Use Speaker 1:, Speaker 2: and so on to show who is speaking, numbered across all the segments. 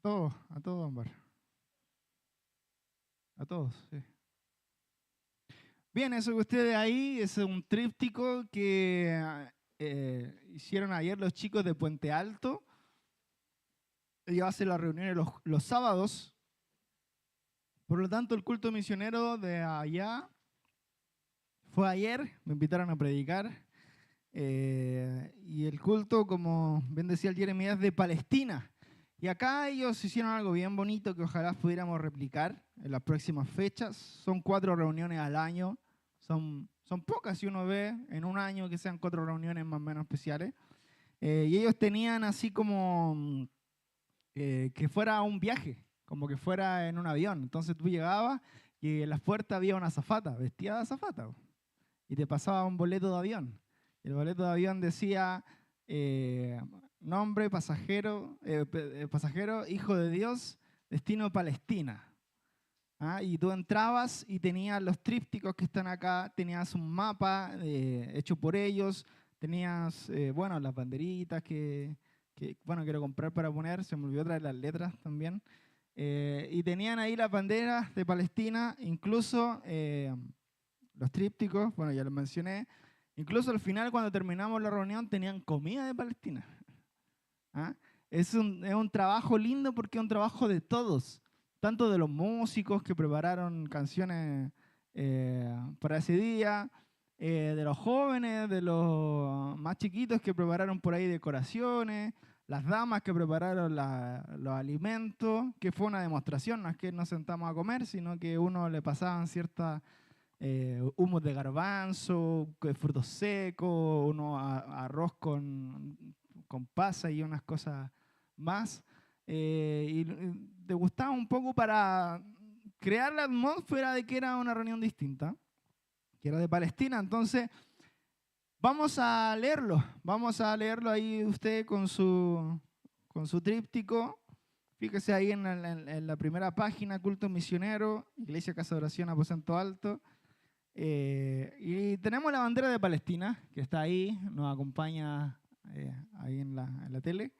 Speaker 1: A todos, Ámbar. A todos, sí. Bien, eso que ustedes ahí es un tríptico que hicieron ayer los chicos de Puente Alto. Ellos hacen las reuniones los sábados. Por lo tanto, el culto misionero de allá fue ayer, me invitaron a predicar. Y el culto, como bien decía el Jeremías, de Palestina. Y acá ellos hicieron algo bien bonito que ojalá pudiéramos replicar en las próximas fechas. Son 4 reuniones al año. Son pocas si uno ve en un año que sean 4 reuniones más o menos especiales. Y ellos tenían así como que fuera un viaje, como que fuera en un avión. Entonces tú llegabas y en las puertas había una azafata, vestida de azafata, y te pasaba un boleto de avión. El boleto de avión decía nombre, pasajero, hijo de Dios, destino Palestina. ¿Ah? Y tú entrabas y tenías los trípticos que están acá, tenías un mapa hecho por ellos, tenías, bueno, las banderitas bueno, quiero comprar para poner, se me olvidó traer las letras también. Y tenían ahí las banderas de Palestina, incluso los trípticos, bueno, ya los mencioné. Incluso al final, cuando terminamos la reunión, tenían comida de Palestina. ¿Ah? Es un trabajo lindo porque es un trabajo de todos, tanto de los músicos que prepararon canciones para ese día, de los jóvenes, de los más chiquitos que prepararon por ahí decoraciones, las damas que prepararon los alimentos, que fue una demostración, no es que nos sentamos a comer, sino que uno le pasaban ciertas humos de garbanzo, frutos secos, arroz con pasa y unas cosas más. Y degustaba un poco para crear la atmósfera de que era una reunión distinta, que era de Palestina. Entonces, vamos a leerlo ahí usted con su tríptico. Fíjese ahí en la primera página, Culto Misionero, Iglesia Casa de Oración Aposento Alto. Y tenemos la bandera de Palestina, que está ahí, nos acompaña ahí en la tele.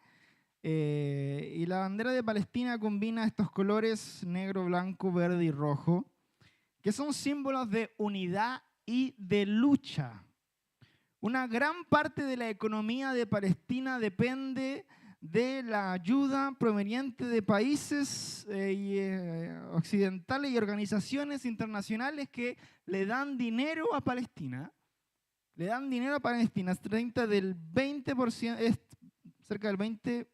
Speaker 1: Y la bandera de Palestina combina estos colores negro, blanco, verde y rojo, que son símbolos de unidad y de lucha. Una gran parte de la economía de Palestina depende de la ayuda proveniente de países occidentales y organizaciones internacionales que le dan dinero a Palestina. Le dan dinero a Palestina. Es cerca del 20%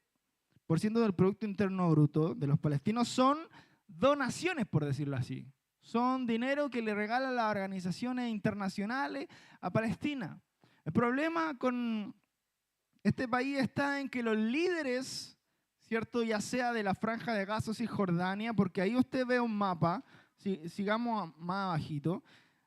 Speaker 1: del Producto Interno Bruto de los palestinos son donaciones, por decirlo así. Son dinero que le regalan las organizaciones internacionales a Palestina. El problema con este país está en que los líderes, ¿cierto? Ya sea de la Franja de Gaza y Jordania, porque ahí usted ve un mapa, sigamos más abajito,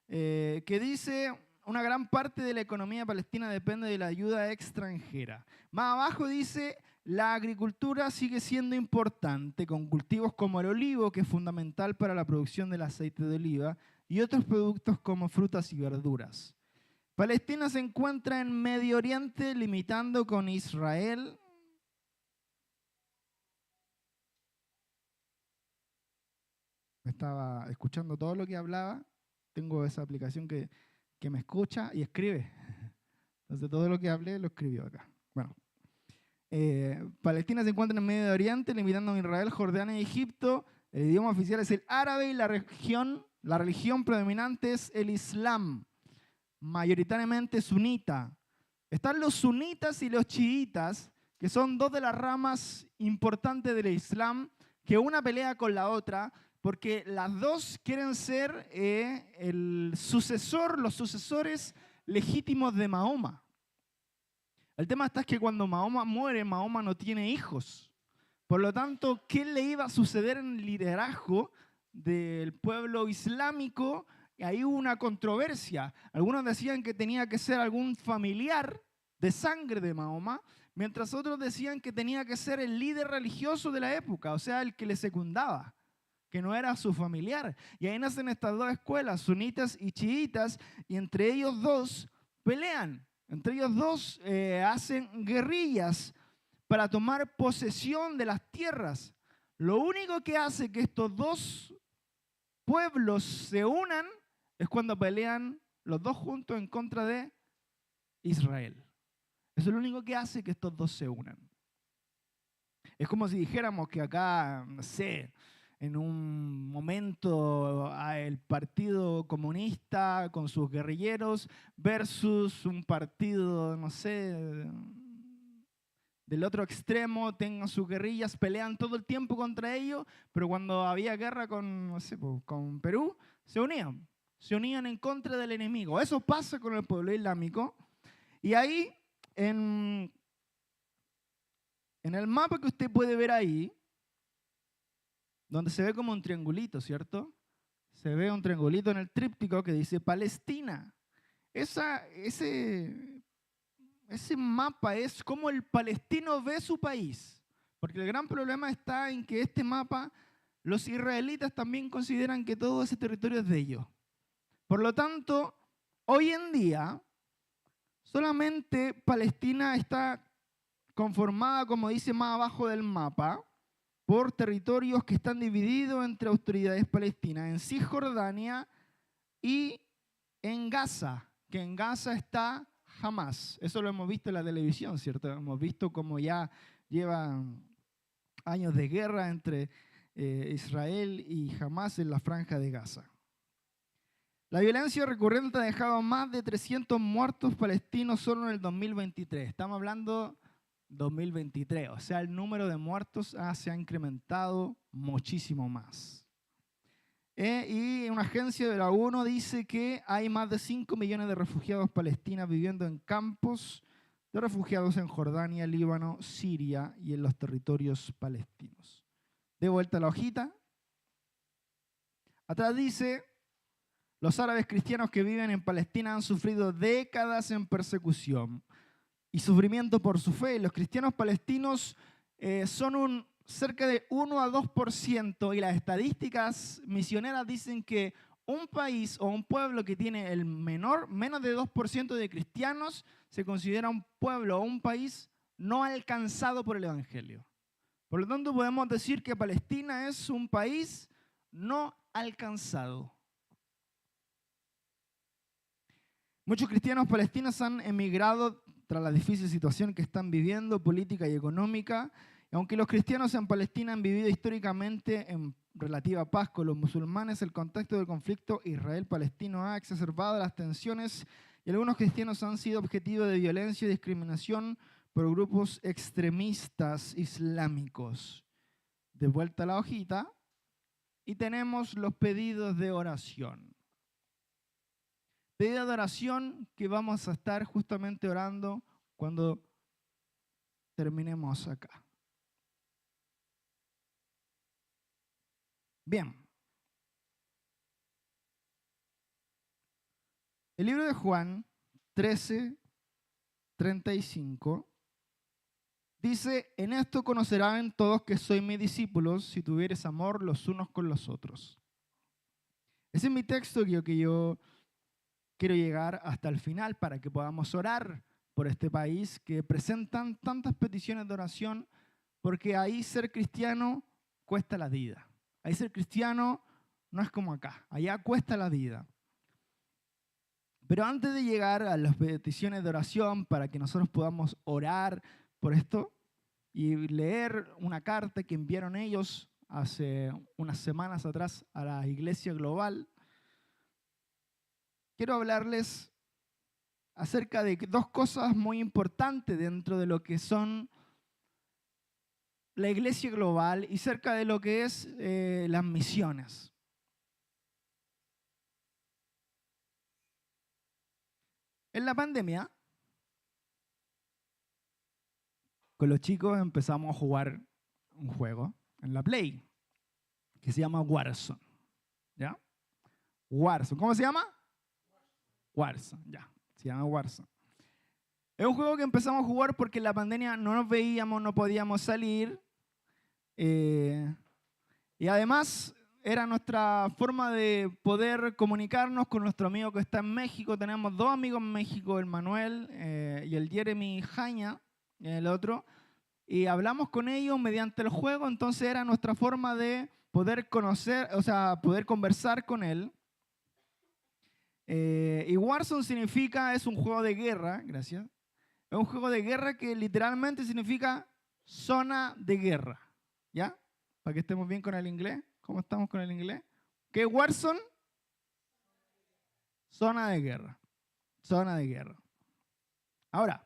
Speaker 1: que dice una gran parte de la economía palestina depende de la ayuda extranjera. Más abajo dice la agricultura sigue siendo importante con cultivos como el olivo, que es fundamental para la producción del aceite de oliva, y otros productos como frutas y verduras. Palestina se encuentra en Medio Oriente, limitando con Israel. Estaba escuchando todo lo que hablaba. Tengo esa aplicación que me escucha y escribe. Entonces todo lo que hablé lo escribió acá. Bueno, Palestina se encuentra en Medio Oriente, limitando a Israel, Jordania y Egipto. El idioma oficial es el árabe y la religión predominante es el Islam, mayoritariamente sunita. Están los sunitas y los chiitas, que son dos de las ramas importantes del Islam, que una pelea con la otra, porque las dos quieren ser los sucesores legítimos de Mahoma. El tema está es que cuando Mahoma muere, Mahoma no tiene hijos. Por lo tanto, ¿qué le iba a suceder en el liderazgo del pueblo islámico? Y ahí hubo una controversia. Algunos decían que tenía que ser algún familiar de sangre de Mahoma, mientras otros decían que tenía que ser el líder religioso de la época, o sea, el que le secundaba, que no era su familiar. Y ahí nacen estas dos escuelas, sunitas y chiitas, y entre ellos dos pelean. Entre ellos dos hacen guerrillas para tomar posesión de las tierras. Lo único que hace que estos dos pueblos se unan es cuando pelean los dos juntos en contra de Israel. Eso es lo único que hace que estos dos se unan. Es como si dijéramos que acá, no sé, en un momento el Partido Comunista con sus guerrilleros versus un partido, no sé, del otro extremo, tengan sus guerrillas, pelean todo el tiempo contra ellos, pero cuando había guerra con, no sé, con Perú, se unían en contra del enemigo. Eso pasa con el pueblo islámico. Y ahí, en el mapa que usted puede ver ahí, donde se ve como un triangulito, ¿cierto? Se ve un triangulito en el tríptico que dice Palestina. Ese mapa es como el palestino ve su país. Porque el gran problema está en que este mapa, los israelitas también consideran que todo ese territorio es de ellos. Por lo tanto, hoy en día, solamente Palestina está conformada, como dice más abajo del mapa, por territorios que están divididos entre autoridades palestinas, en Cisjordania y en Gaza, que en Gaza está Hamas. Eso lo hemos visto en la televisión, ¿cierto? Hemos visto cómo ya llevan años de guerra entre Israel y Hamas en la franja de Gaza. La violencia recurrente ha dejado más de 300 muertos palestinos solo en el 2023. Estamos hablando 2023, o sea, el número de muertos se ha incrementado muchísimo más. Y una agencia de la ONU dice que hay más de 5 millones de refugiados palestinos viviendo en campos de refugiados en Jordania, Líbano, Siria y en los territorios palestinos. De vuelta a la hojita. Atrás dice: los árabes cristianos que viven en Palestina han sufrido décadas en persecución y sufrimiento por su fe. Los cristianos palestinos son cerca de 1 a 2%, y las estadísticas misioneras dicen que un país o un pueblo que tiene menos de 2% de cristianos se considera un pueblo o un país no alcanzado por el Evangelio. Por lo tanto, podemos decir que Palestina es un país no alcanzado. Muchos cristianos palestinos han emigrado tras la difícil situación que están viviendo, política y económica. Y aunque los cristianos en Palestina han vivido históricamente en relativa paz con los musulmanes, el contexto del conflicto Israel-Palestino ha exacerbado las tensiones y algunos cristianos han sido objetivo de violencia y discriminación por grupos extremistas islámicos. De vuelta a la hojita y tenemos los pedidos de oración. Pedido de oración que vamos a estar justamente orando cuando terminemos acá. Bien. El libro de Juan 13:35 dice: en esto conocerán todos que sois mis discípulos, si tuvieres amor los unos con los otros. Ese es mi texto que yo quiero llegar hasta el final para que podamos orar por este país que presentan tantas peticiones de oración, porque ahí ser cristiano cuesta la vida. Ahí ser cristiano no es como acá, allá cuesta la vida. Pero antes de llegar a las peticiones de oración para que nosotros podamos orar por esto y leer una carta que enviaron ellos hace unas semanas atrás a la Iglesia Global, quiero hablarles acerca de dos cosas muy importantes dentro de lo que son la Iglesia Global y cerca de lo que es las misiones. En la pandemia, con los chicos empezamos a jugar un juego en la Play que se llama Warzone. ¿Ya? Warzone. ¿Cómo se llama? Warzone, ya. Se llama Warzone. Es un juego que empezamos a jugar porque en la pandemia no nos veíamos, no podíamos salir. Y además era nuestra forma de poder comunicarnos con nuestro amigo que está en México. Tenemos dos amigos en México, el Manuel y el Jeremy Jaña, el otro. y hablamos con ellos mediante el juego, entonces era nuestra forma de poder conocer, o sea, poder conversar con él. Y Warzone significa, es un juego de guerra, gracias. Es un juego de guerra que literalmente significa zona de guerra, ¿ya? Para que estemos bien con el inglés. ¿Cómo estamos con el inglés? ¿Qué es Warzone? Zona de guerra. Zona de guerra. Ahora,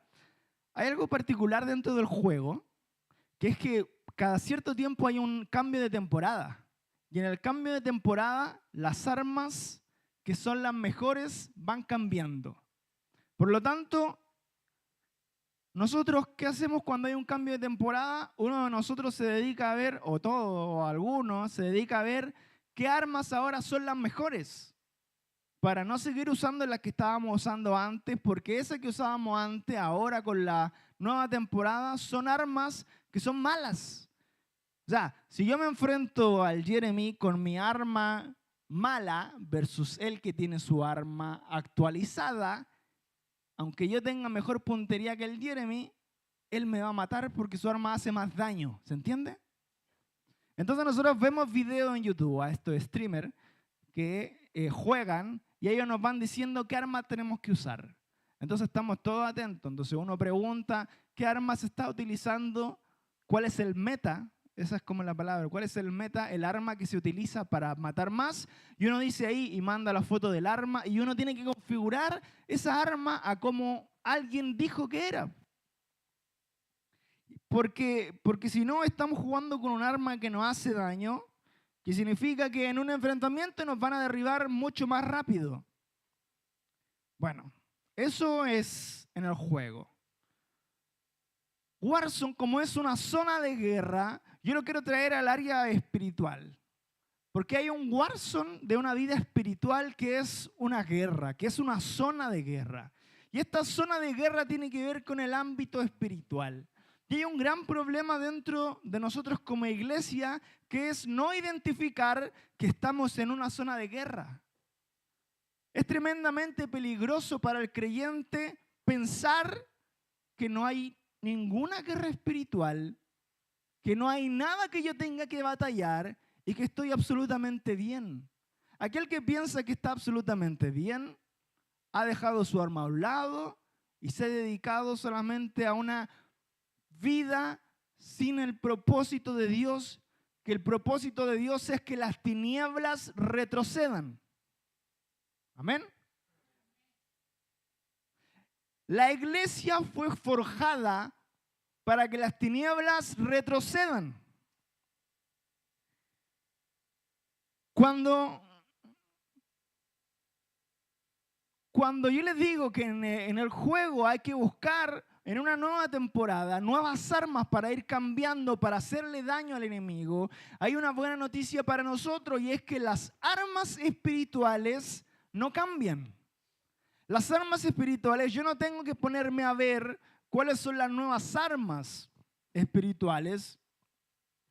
Speaker 1: hay algo particular dentro del juego, que es que cada cierto tiempo hay un cambio de temporada. Y en el cambio de temporada, las armas que son las mejores van cambiando. Por lo tanto, nosotros, ¿qué hacemos cuando hay un cambio de temporada? Uno de nosotros se dedica a ver, o todo, o alguno, se dedica a ver qué armas ahora son las mejores, para no seguir usando las que estábamos usando antes, porque esas que usábamos antes, ahora con la nueva temporada, son armas que son malas. O sea, si yo me enfrento al Jeremy con mi arma mala versus él que tiene su arma actualizada, aunque yo tenga mejor puntería que el Jeremy, él me va a matar porque su arma hace más daño. ¿Se entiende? Entonces nosotros vemos videos en YouTube a estos streamers que juegan y ellos nos van diciendo qué armas tenemos que usar. Entonces estamos todos atentos. Entonces uno pregunta qué arma se está utilizando, cuál es el meta. Esa es como la palabra. ¿Cuál es el meta? El arma que se utiliza para matar más. Y uno dice ahí y manda la foto del arma. Y uno tiene que configurar esa arma a como alguien dijo que era. Porque si no, estamos jugando con un arma que nos hace daño, que significa que en un enfrentamiento nos van a derribar mucho más rápido. Bueno, eso es en el juego. Warzone, como es una zona de guerra, yo lo quiero traer al área espiritual. Porque hay un Warzone de una vida espiritual que es una guerra, que es una zona de guerra. Y esta zona de guerra tiene que ver con el ámbito espiritual. Y hay un gran problema dentro de nosotros como iglesia, que es no identificar que estamos en una zona de guerra. Es tremendamente peligroso para el creyente pensar que no hay ninguna guerra espiritual, que no hay nada que yo tenga que batallar y que estoy absolutamente bien. Aquel que piensa que está absolutamente bien ha dejado su arma a un lado y se ha dedicado solamente a una vida sin el propósito de Dios, que el propósito de Dios es que las tinieblas retrocedan. Amén. La iglesia fue forjada para que las tinieblas retrocedan. Cuando yo les digo que en el juego hay que buscar en una nueva temporada nuevas armas para ir cambiando, para hacerle daño al enemigo, hay una buena noticia para nosotros y es que las armas espirituales no cambian. Las armas espirituales, yo no tengo que ponerme a ver cuáles son las nuevas armas espirituales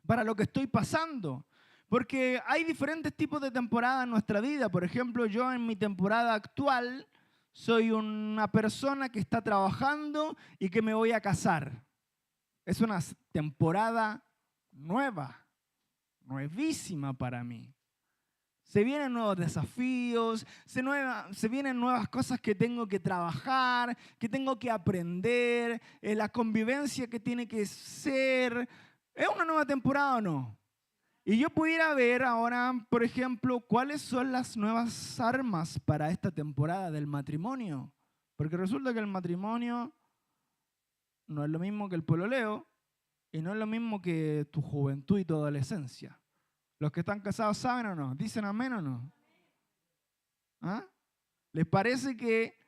Speaker 1: para lo que estoy pasando. Porque hay diferentes tipos de temporadas en nuestra vida. Por ejemplo, yo en mi temporada actual soy una persona que está trabajando y que me voy a casar. Es una temporada nueva, nuevísima para mí. Se vienen nuevos desafíos, se vienen nuevas cosas que tengo que trabajar, que tengo que aprender, la convivencia que tiene que ser. ¿Es una nueva temporada o no? Y yo pudiera ver ahora, por ejemplo, cuáles son las nuevas armas para esta temporada del matrimonio. Porque resulta que el matrimonio no es lo mismo que el pololeo y no es lo mismo que tu juventud y tu adolescencia. ¿Los que están casados saben o no? ¿Dicen amén o no? ¿Ah? ¿Les parece que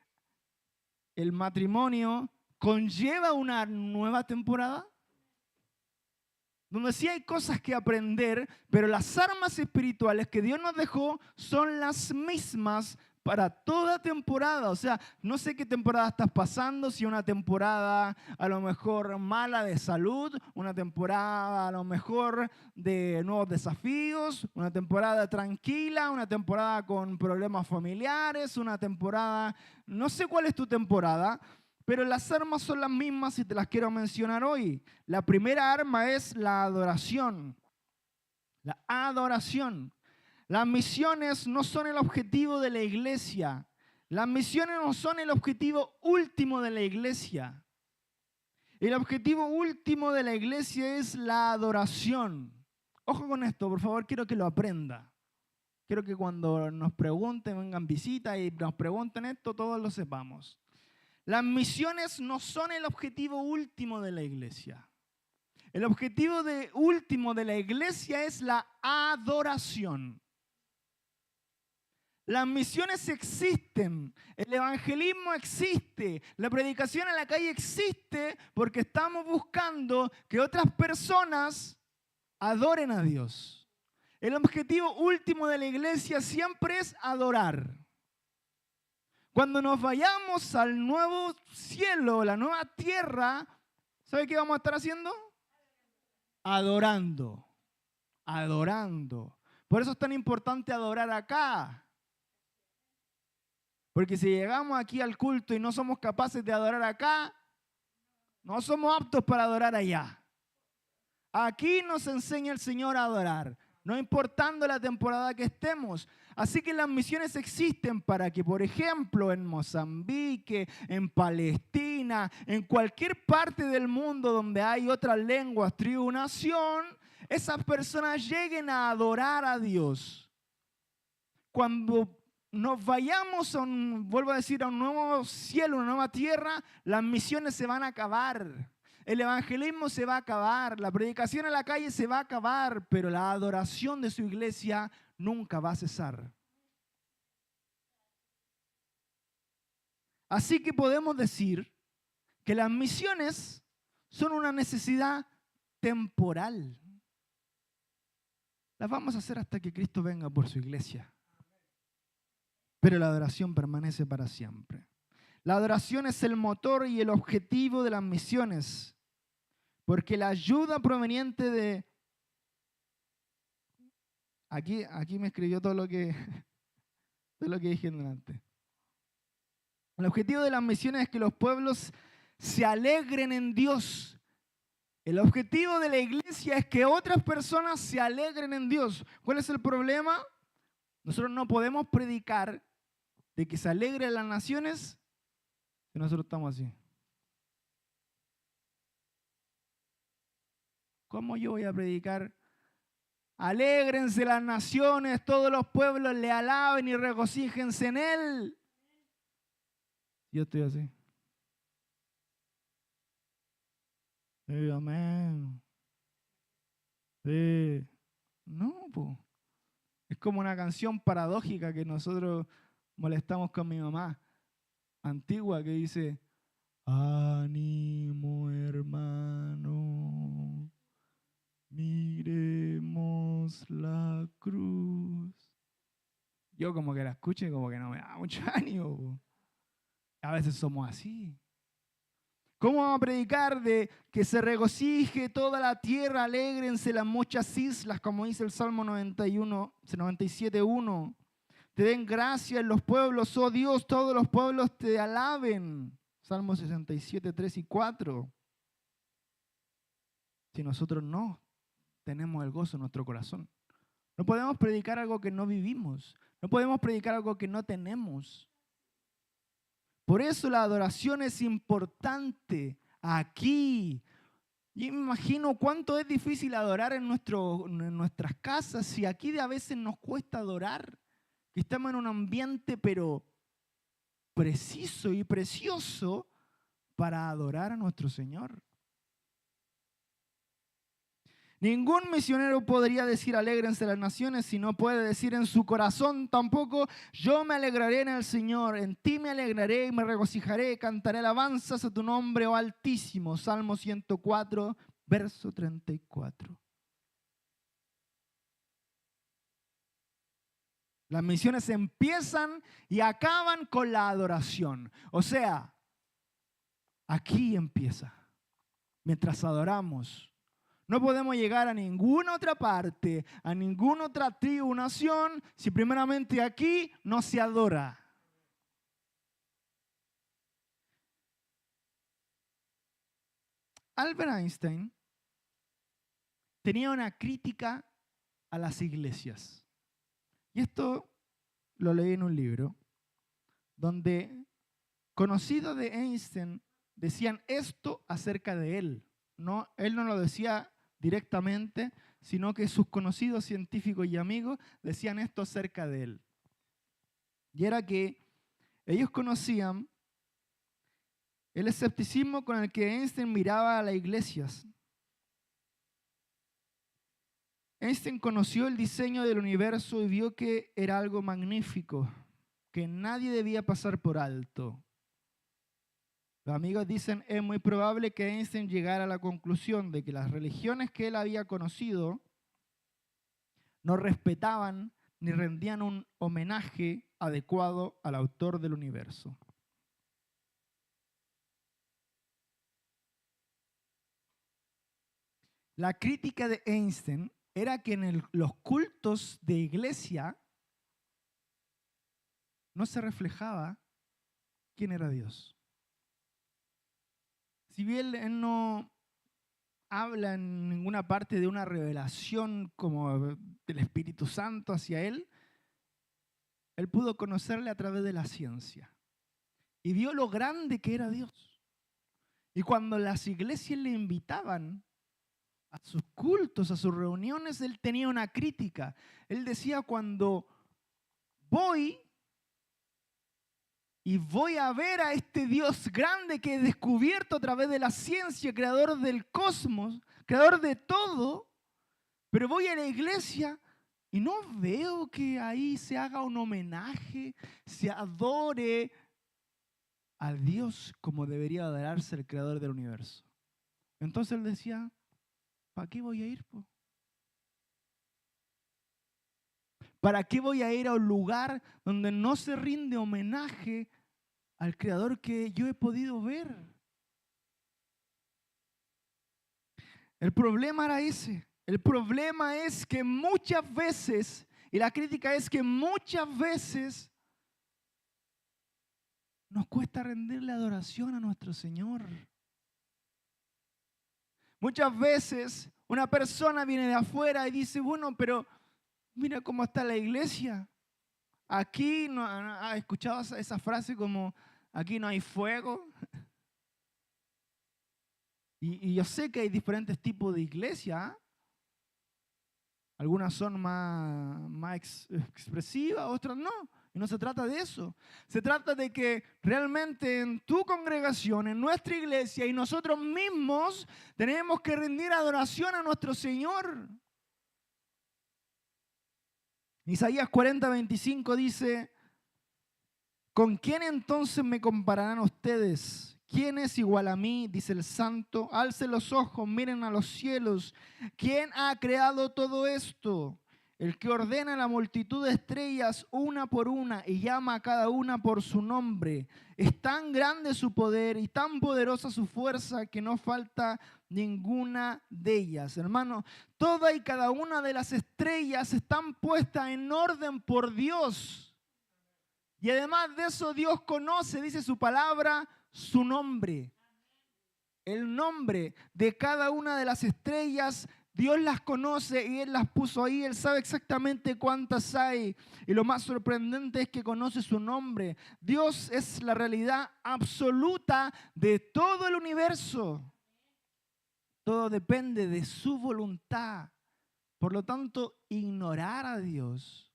Speaker 1: el matrimonio conlleva una nueva temporada? Donde sí hay cosas que aprender, pero las armas espirituales que Dios nos dejó son las mismas para toda temporada. O sea, no sé qué temporada estás pasando, si una temporada a lo mejor mala de salud, una temporada a lo mejor de nuevos desafíos, una temporada tranquila, una temporada con problemas familiares, una temporada, no sé cuál es tu temporada, Pero las armas son las mismas y te las quiero mencionar hoy. La primera arma es la adoración. La adoración. Las misiones no son el objetivo de la iglesia. Las misiones no son el objetivo último de la iglesia. El objetivo último de la iglesia es la adoración. Ojo con esto, por favor, quiero que lo aprenda. Quiero que cuando nos pregunten, vengan visitas y nos pregunten esto, todos lo sepamos. Las misiones no son el objetivo último de la iglesia. El objetivo último de la iglesia es la adoración. Las misiones existen, el evangelismo existe, la predicación en la calle existe porque estamos buscando que otras personas adoren a Dios. El objetivo último de la iglesia siempre es adorar. Cuando nos vayamos al nuevo cielo, la nueva tierra, ¿sabe qué vamos a estar haciendo? Adorando, adorando. Por eso es tan importante adorar acá. Porque si llegamos aquí al culto y no somos capaces de adorar acá, no somos aptos para adorar allá. Aquí nos enseña el Señor a adorar, no importando la temporada que estemos. Así que las misiones existen para que, por ejemplo, en Mozambique, en Palestina, en cualquier parte del mundo donde hay otras lenguas, tribu, nación, esas personas lleguen a adorar a Dios. Cuando nos vayamos vuelvo a decir, a un nuevo cielo, una nueva tierra, las misiones se van a acabar. El evangelismo se va a acabar, la predicación en la calle se va a acabar, pero la adoración de su iglesia nunca va a cesar. Así que podemos decir que las misiones son una necesidad temporal. Las vamos a hacer hasta que Cristo venga por su iglesia. Pero la adoración permanece para siempre. La adoración es el motor y el objetivo de las misiones, porque la ayuda proveniente de... Aquí me escribió todo lo que dije delante. El objetivo de las misiones es que los pueblos se alegren en Dios. El objetivo de la iglesia es que otras personas se alegren en Dios. ¿Cuál es el problema? Nosotros no podemos predicar de que se alegren las naciones si nosotros estamos así. ¿Cómo yo voy a predicar? Alégrense las naciones, todos los pueblos le alaben y regocíjense en Él. Yo estoy así. Sí, amén. Sí. No, pues. Es como una canción paradójica que nosotros molestamos con mi mamá antigua que dice: ánimo, hermano, miremos la cruz. Yo como que la escucho y como que no me da mucho ánimo. A veces somos así. ¿Cómo vamos a predicar de que se regocije toda la tierra, alégrense las muchas islas, como dice el Salmo 97:1? Te den gracias los pueblos, oh Dios, todos los pueblos te alaben. Salmo 67:3 y 4. Si nosotros no tenemos el gozo en nuestro corazón, no podemos predicar algo que no vivimos, no podemos predicar algo que no tenemos. Por eso la adoración es importante aquí. Yo me imagino cuánto es difícil adorar en nuestras casas, si aquí a veces nos cuesta adorar, que estamos en un ambiente pero preciso y precioso para adorar a nuestro Señor. Ningún misionero podría decir alégrense las naciones si no puede decir en su corazón tampoco: yo me alegraré en el Señor, en ti me alegraré y me regocijaré, cantaré alabanzas a tu nombre, oh Altísimo. Salmo 104, verso 34. Las misiones empiezan y acaban con la adoración. O sea, aquí empieza, mientras adoramos. No podemos llegar a ninguna otra parte, a ninguna otra tribu, nación, si primeramente aquí no se adora. Albert Einstein tenía una crítica a las iglesias. Y esto lo leí en un libro, donde conocidos de Einstein decían esto acerca de él. No, él no lo decía directamente, sino que sus conocidos científicos y amigos decían esto acerca de él. Y era que ellos conocían el escepticismo con el que Einstein miraba a las iglesias. Einstein conoció el diseño del universo y vio que era algo magnífico, que nadie debía pasar por alto. Los amigos dicen, es muy probable que Einstein llegara a la conclusión de que las religiones que él había conocido no respetaban ni rendían un homenaje adecuado al autor del universo. La crítica de Einstein era que en los cultos de iglesia no se reflejaba quién era Dios. Si bien él no habla en ninguna parte de una revelación como del Espíritu Santo hacia él pudo conocerle a través de la ciencia y vio lo grande que era Dios. Y cuando las iglesias le invitaban a sus cultos, a sus reuniones, él tenía una crítica. Él decía, cuando voy a ver a este Dios grande que he descubierto a través de la ciencia, creador del cosmos, creador de todo, pero voy a la iglesia y no veo que ahí se haga un homenaje, se adore a Dios como debería adorarse el creador del universo. Entonces él decía, ¿para qué voy a ir? ¿Para qué voy a ir a un lugar donde no se rinde homenaje al creador que yo he podido ver? El problema era ese. El problema es que muchas veces, y la crítica es que muchas veces nos cuesta rendirle adoración a nuestro Señor. Muchas veces una persona viene de afuera y dice, bueno, pero mira cómo está la iglesia. Aquí no ha escuchado esa frase como, aquí no hay fuego. Y yo sé que hay diferentes tipos de iglesias. Algunas son más expresivas, otras no. Y no se trata de eso. Se trata de que realmente en tu congregación, en nuestra iglesia y nosotros mismos tenemos que rendir adoración a nuestro Señor. Isaías 40:25 dice, ¿con quién entonces me compararán ustedes? ¿Quién es igual a mí? Dice el Santo. Alcen los ojos, miren a los cielos. ¿Quién ha creado todo esto? El que ordena la multitud de estrellas una por una y llama a cada una por su nombre. Es tan grande su poder y tan poderosa su fuerza que no falta ninguna de ellas. Hermano, toda y cada una de las estrellas están puestas en orden por Dios. Y además de eso, Dios conoce, dice su palabra, su nombre. El nombre de cada una de las estrellas, Dios las conoce y Él las puso ahí. Él sabe exactamente cuántas hay. Y lo más sorprendente es que conoce su nombre. Dios es la realidad absoluta de todo el universo. Todo depende de su voluntad. Por lo tanto, ignorar a Dios,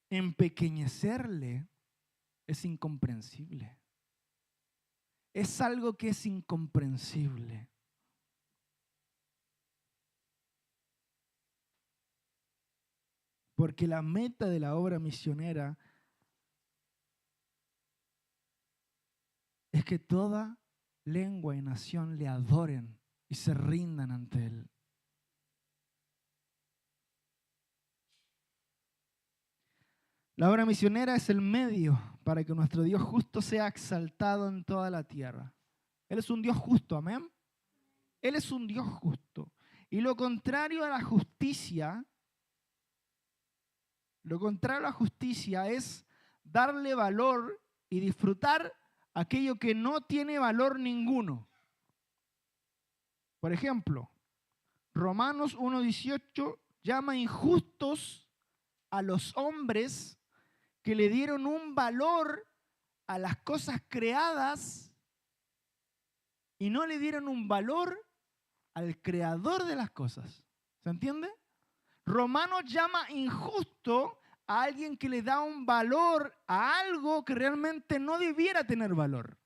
Speaker 1: empequeñecerle, es incomprensible. Es algo que es incomprensible. Porque la meta de la obra misionera es que toda lengua y nación le adoren y se rindan ante Él. La obra misionera es el medio para que nuestro Dios justo sea exaltado en toda la tierra. Él es un Dios justo, amén. Él es un Dios justo. Y lo contrario a la justicia es darle valor y disfrutar aquello que no tiene valor ninguno. Por ejemplo, Romanos 1:18 llama injustos a los hombres que le dieron un valor a las cosas creadas y no le dieron un valor al creador de las cosas. ¿Se entiende? Romanos llama injusto a alguien que le da un valor a algo que realmente no debiera tener valor.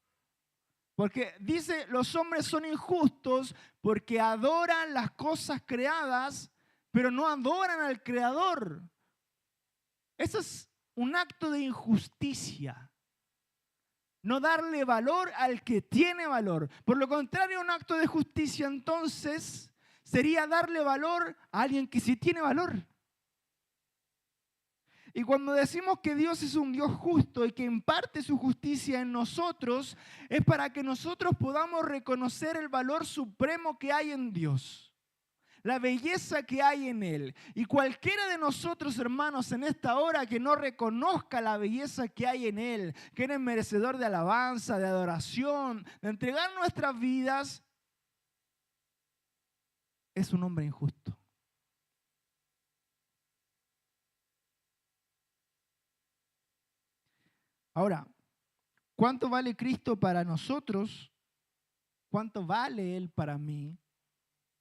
Speaker 1: Porque dice, los hombres son injustos porque adoran las cosas creadas, pero no adoran al Creador. Eso es un acto de injusticia. No darle valor al que tiene valor. Por lo contrario, un acto de justicia entonces sería darle valor a alguien que sí tiene valor. Y cuando decimos que Dios es un Dios justo y que imparte su justicia en nosotros, es para que nosotros podamos reconocer el valor supremo que hay en Dios, la belleza que hay en Él. Y cualquiera de nosotros, hermanos, en esta hora que no reconozca la belleza que hay en Él, que eres merecedor de alabanza, de adoración, de entregar nuestras vidas, es un hombre injusto. Ahora, ¿cuánto vale Cristo para nosotros? ¿Cuánto vale Él para mí?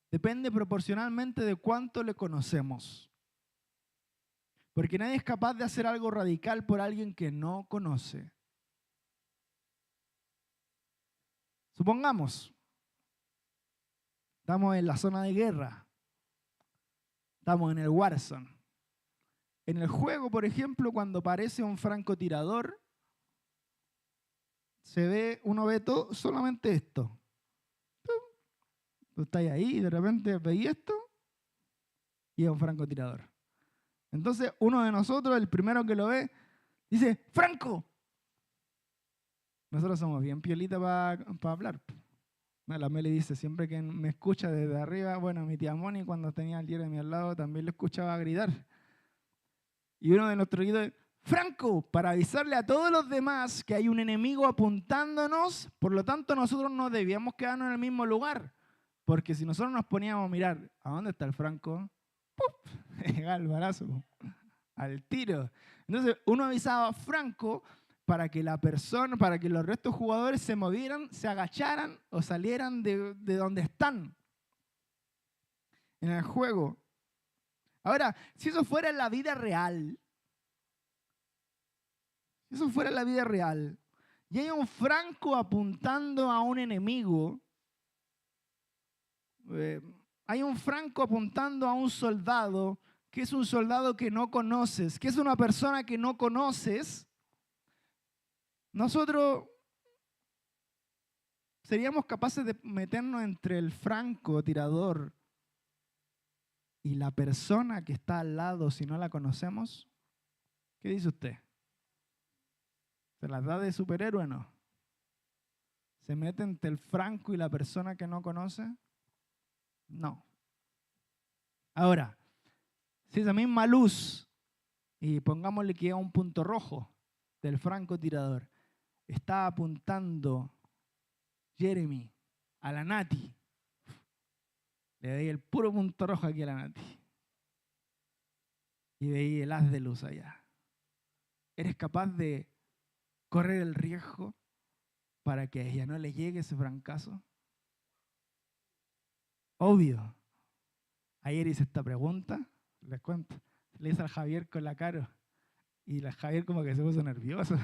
Speaker 1: Depende proporcionalmente de cuánto le conocemos. Porque nadie es capaz de hacer algo radical por alguien que no conoce. Supongamos, estamos en la zona de guerra. Estamos en el Warzone. En el juego, por ejemplo, cuando aparece un francotirador, uno ve todo, solamente esto. Tú estás ahí y de repente veis esto y es un francotirador. Entonces uno de nosotros, el primero que lo ve, dice, ¡Franco! Nosotros somos bien piolitas para hablar. La Meli dice, siempre que me escucha desde arriba, bueno, mi tía Moni cuando tenía al Jeremy al lado también lo escuchaba gritar. Y uno de nuestros guidos, ¡Franco! Para avisarle a todos los demás que hay un enemigo apuntándonos, por lo tanto nosotros no debíamos quedarnos en el mismo lugar. Porque si nosotros nos poníamos a mirar, ¿a dónde está el Franco? ¡Pup! Llega el balazo, al tiro. Entonces uno avisaba a Franco para que la persona, para que los restos de jugadores se movieran, se agacharan o salieran de donde están en el juego. Ahora, si eso fuera en la vida real, y hay un Franco apuntando a un enemigo, hay un Franco apuntando a un soldado, que es un soldado que no conoces, que es una persona que no conoces, nosotros seríamos capaces de meternos entre el francotirador y la persona que está al lado si no la conocemos. ¿Qué dice usted? ¿Se las da de superhéroe o no? ¿Se mete entre el franco y la persona que no conoce? No. Ahora, si esa misma luz, y pongámosle que es un punto rojo del francotirador, está apuntando Jeremy a la Nati, le veía el puro punto rojo aquí a la Nati y veía el haz de luz allá. ¿Eres capaz de correr el riesgo para que a ella no le llegue ese francazo? Obvio. Ayer hice esta pregunta, les cuento. Le hice al Javier con la cara y la Javier como que se puso nervioso.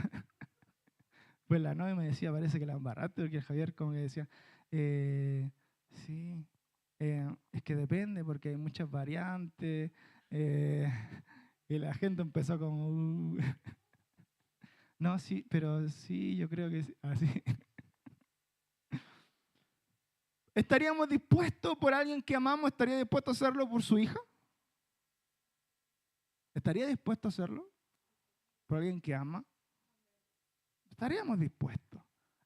Speaker 1: Pues la novia me decía, parece que la embarraste, porque el Javier como que decía, sí, es que depende porque hay muchas variantes. Y la gente empezó como, no, sí, pero sí, yo creo que sí. Así. ¿Estaríamos dispuestos por alguien que amamos? ¿Estaría dispuesto a hacerlo por su hija? ¿Estaría dispuesto a hacerlo por alguien que ama? Estaríamos dispuestos.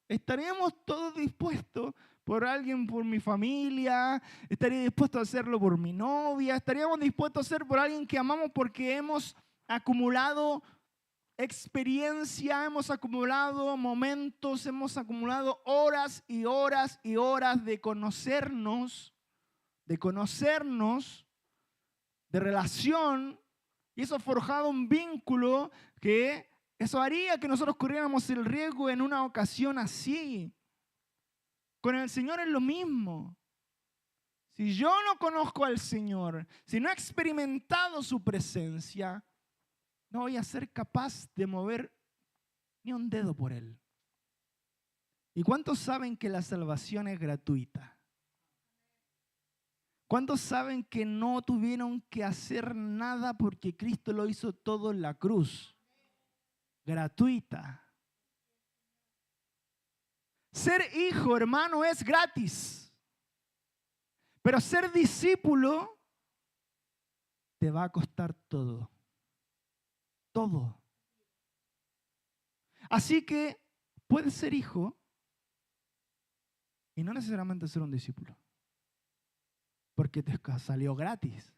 Speaker 1: Estaríamos todos dispuestos por alguien, por mi familia. Estaría dispuesto a hacerlo por mi novia. Estaríamos dispuestos a hacerlo por alguien que amamos porque hemos acumulado experiencia, hemos acumulado momentos, hemos acumulado horas y horas y horas de conocernos, de relación, y eso ha forjado un vínculo que eso haría que nosotros corriéramos el riesgo en una ocasión así. Con el Señor es lo mismo. Si yo no conozco al Señor, si no he experimentado su presencia, no voy a ser capaz de mover ni un dedo por Él. ¿Y cuántos saben que la salvación es gratuita? ¿Cuántos saben que no tuvieron que hacer nada porque Cristo lo hizo todo en la cruz? Gratuita. Ser hijo, hermano, es gratis. Pero ser discípulo te va a costar todo. Todo. Así que puedes ser hijo y no necesariamente ser un discípulo, porque te salió gratis.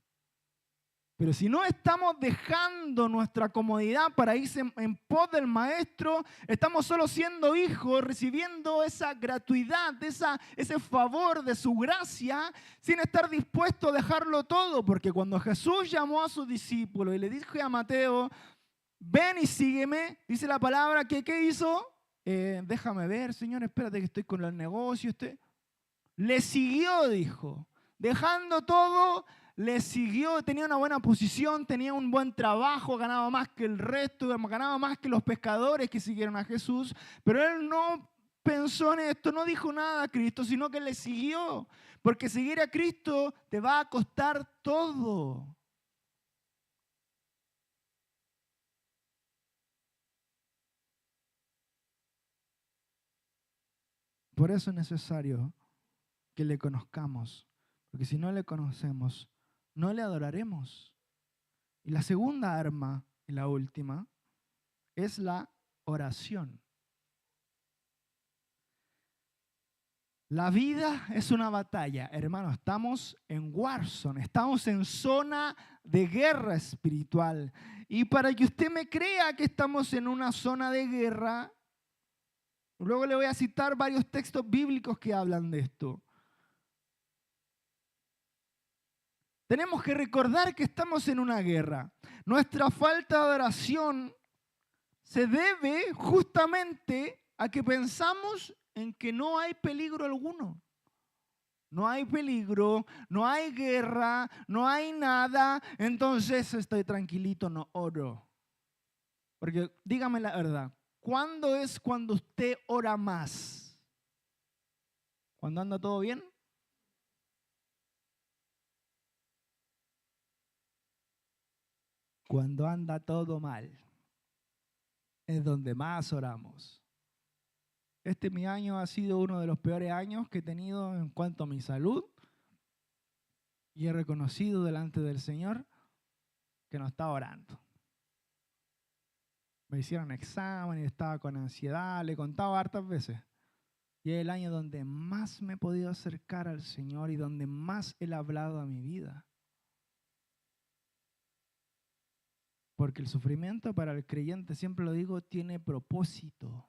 Speaker 1: Pero si no estamos dejando nuestra comodidad para irse en pos del Maestro, estamos solo siendo hijos, recibiendo esa gratuidad, ese favor de su gracia, sin estar dispuesto a dejarlo todo. Porque cuando Jesús llamó a sus discípulos y le dijo a Mateo, ven y sígueme, dice la palabra que ¿qué hizo? Déjame ver, Señor, espérate que estoy con los negocios. Le siguió, dijo, dejando todo. Le siguió, tenía una buena posición, tenía un buen trabajo, ganaba más que el resto, ganaba más que los pescadores que siguieron a Jesús, pero él no pensó en esto, no dijo nada a Cristo, sino que le siguió, porque seguir a Cristo te va a costar todo. Por eso es necesario que le conozcamos, porque si no le conocemos, no le adoraremos. Y la segunda arma, y la última, es la oración. La vida es una batalla, hermano. Estamos en Warzone, estamos en zona de guerra espiritual. Y para que usted me crea que estamos en una zona de guerra, luego le voy a citar varios textos bíblicos que hablan de esto. Tenemos que recordar que estamos en una guerra. Nuestra falta de oración se debe justamente a que pensamos en que no hay peligro alguno. No hay peligro, no hay guerra, no hay nada. Entonces estoy tranquilito, no oro. Porque dígame la verdad, ¿cuándo es cuando usted ora más? ¿Cuando anda todo bien? Cuando anda todo mal, es donde más oramos. Mi año ha sido uno de los peores años que he tenido en cuanto a mi salud y he reconocido delante del Señor que no estaba orando. Me hicieron examen y estaba con ansiedad, le contaba hartas veces. Y es el año donde más me he podido acercar al Señor y donde más Él ha hablado a mi vida. Porque el sufrimiento para el creyente, siempre lo digo, tiene propósito.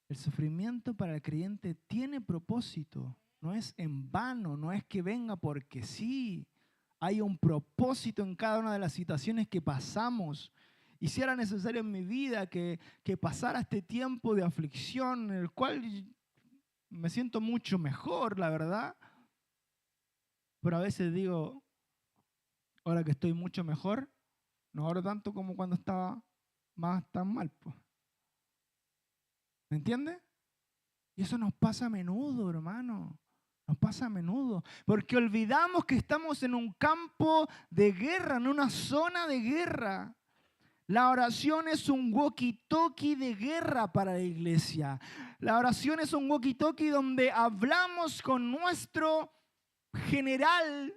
Speaker 1: El sufrimiento para el creyente tiene propósito. No es en vano, no es que venga porque sí. Hay un propósito en cada una de las situaciones que pasamos. Y si era necesario en mi vida que pasara este tiempo de aflicción, en el cual me siento mucho mejor, la verdad. Pero a veces digo, ahora que estoy mucho mejor, no oro tanto como cuando estaba más tan mal. Pues. ¿Me entiendes? Y eso nos pasa a menudo, hermano. Nos pasa a menudo. Porque olvidamos que estamos en un campo de guerra, en una zona de guerra. La oración es un walkie-talkie de guerra para la iglesia. La oración es un walkie-talkie donde hablamos con nuestro general,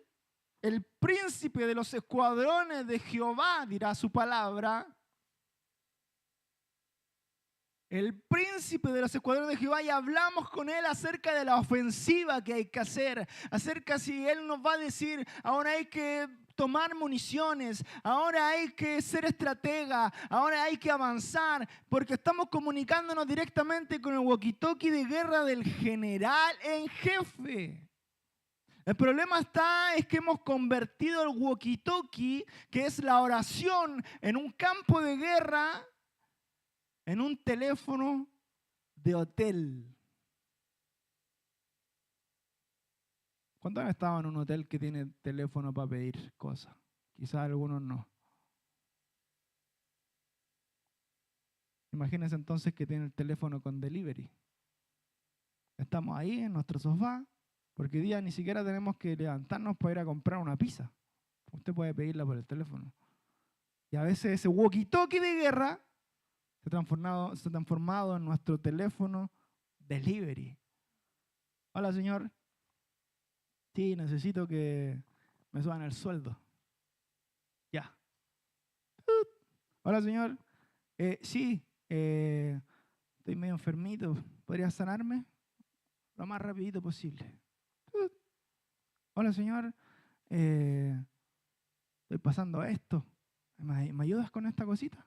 Speaker 1: el príncipe de los escuadrones de Jehová, dirá su palabra. El príncipe de los escuadrones de Jehová, y hablamos con él acerca de la ofensiva que hay que hacer, acerca si él nos va a decir, ahora hay que tomar municiones, ahora hay que ser estratega, ahora hay que avanzar, porque estamos comunicándonos directamente con el walkie-talkie de guerra del general en jefe. El problema es que hemos convertido el walkie-talkie, que es la oración, en un campo de guerra, en un teléfono de hotel. ¿Cuántos han estado en un hotel que tiene teléfono para pedir cosas? Quizás algunos no. Imagínense entonces que tiene el teléfono con delivery. Estamos ahí en nuestro sofá, porque hoy día ni siquiera tenemos que levantarnos para ir a comprar una pizza. Usted puede pedirla por el teléfono. Y a veces ese walkie-talkie de guerra se ha transformado en nuestro teléfono delivery. Hola, señor. Sí, necesito que me suban el sueldo. Ya. Hola, señor. Sí, estoy medio enfermito. ¿Podría sanarme? Lo más rapidito posible. Hola, señor. Estoy pasando esto. ¿Me ayudas con esta cosita?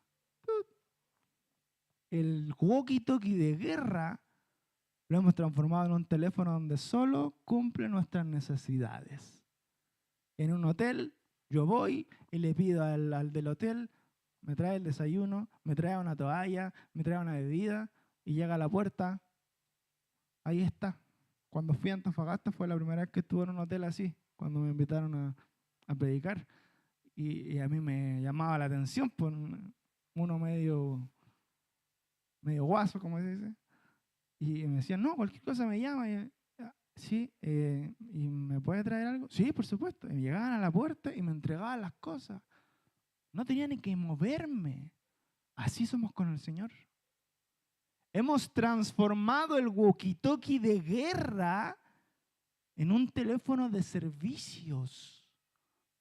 Speaker 1: El walkie-talkie de guerra lo hemos transformado en un teléfono donde solo cumple nuestras necesidades. En un hotel, yo voy y le pido al del hotel, me trae el desayuno, me trae una toalla, me trae una bebida y llega a la puerta. Ahí está. Cuando fui a Antofagasta fue la primera vez que estuve en un hotel así, cuando me invitaron a predicar. Y a mí me llamaba la atención por uno medio guaso, como se dice. Y me decían, no, cualquier cosa me llama. Sí, ¿y me puede traer algo? Sí, por supuesto. Y me llegaban a la puerta y me entregaban las cosas. No tenía ni que moverme. Así somos con el Señor. Hemos transformado el walkie-talkie de guerra en un teléfono de servicios,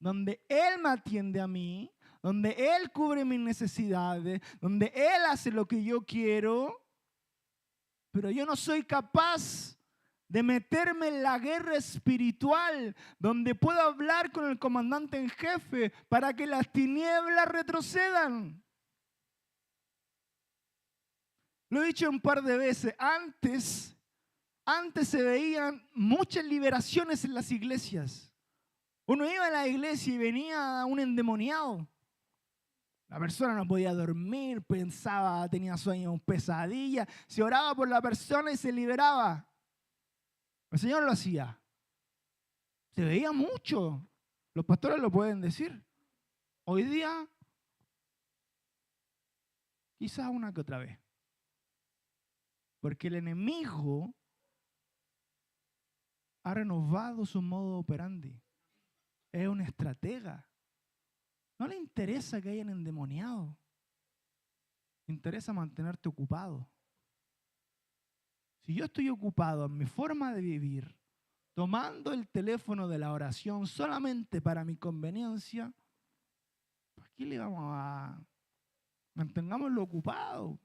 Speaker 1: donde Él me atiende a mí, donde Él cubre mis necesidades, donde Él hace lo que yo quiero, pero yo no soy capaz de meterme en la guerra espiritual, donde puedo hablar con el comandante en jefe para que las tinieblas retrocedan. Lo he dicho un par de veces, antes se veían muchas liberaciones en las iglesias. Uno iba a la iglesia y venía un endemoniado. La persona no podía dormir, pensaba, tenía sueños, pesadillas. Se oraba por la persona y se liberaba. El Señor lo hacía. Se veía mucho. Los pastores lo pueden decir. Hoy día, quizás una que otra vez. Porque el enemigo ha renovado su modo operandi. Es un estratega. No le interesa que hayan endemoniado. Le interesa mantenerte ocupado. Si yo estoy ocupado en mi forma de vivir, tomando el teléfono de la oración solamente para mi conveniencia, ¿por qué le vamos a...? Mantengámoslo ocupado.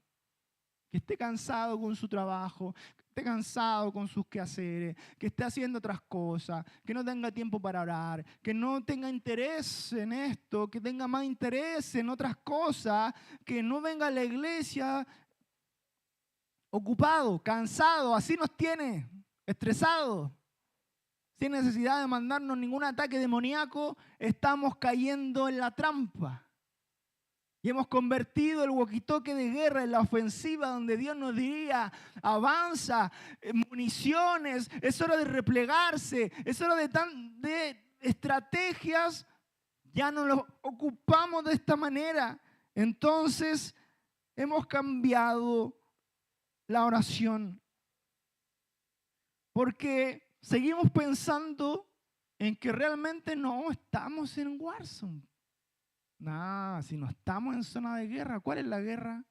Speaker 1: Que esté cansado con su trabajo, que esté cansado con sus quehaceres, que esté haciendo otras cosas, que no tenga tiempo para orar, que no tenga interés en esto, que tenga más interés en otras cosas, que no venga a la iglesia ocupado, cansado, así nos tiene, estresado. Sin necesidad de mandarnos ningún ataque demoníaco, estamos cayendo en la trampa. Y hemos convertido el walkie-talkie de guerra en la ofensiva donde Dios nos diría, avanza, municiones, es hora de replegarse, es hora de estrategias. Ya no lo ocupamos de esta manera. Entonces hemos cambiado la oración. Porque seguimos pensando en que realmente no estamos en Warzone. Nah, si no estamos en zona de guerra, ¿cuál es la guerra?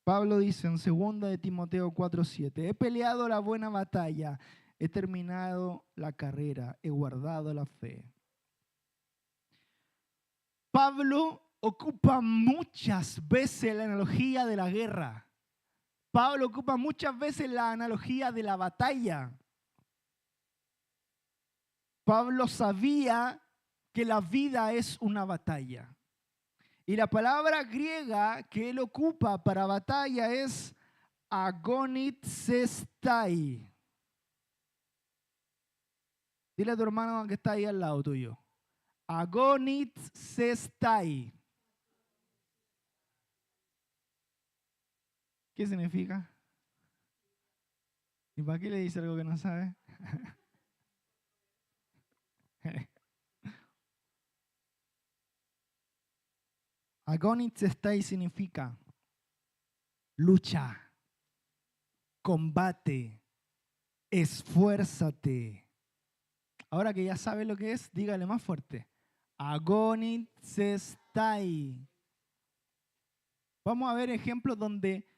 Speaker 1: Pablo dice en 2 de Timoteo 4:7, he peleado la buena batalla, he terminado la carrera, he guardado la fe. Pablo ocupa muchas veces la analogía de la guerra. Pablo ocupa muchas veces la analogía de la batalla. Pablo sabía que que la vida es una batalla. Y la palabra griega que él ocupa para batalla es agonizestai. Dile a tu hermano que está ahí al lado tuyo. Agonizestai. ¿Qué significa? ¿Y para qué le dice algo que no sabe? Agonizestai significa lucha, combate, esfuérzate. Ahora que ya sabe lo que es, dígale más fuerte. Agonizestai. Vamos a ver ejemplos donde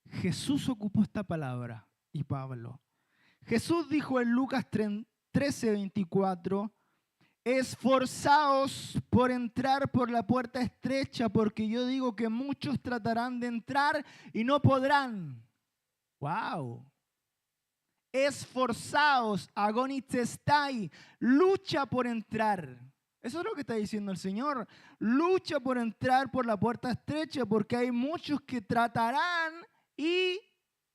Speaker 1: Jesús ocupó esta palabra y Pablo. Jesús dijo en Lucas 13:24, esforzaos por entrar por la puerta estrecha, porque yo digo que muchos tratarán de entrar y no podrán. ¡Wow! Esforzaos, agonizestai, lucha por entrar. Eso es lo que está diciendo el Señor. Lucha por entrar por la puerta estrecha, porque hay muchos que tratarán y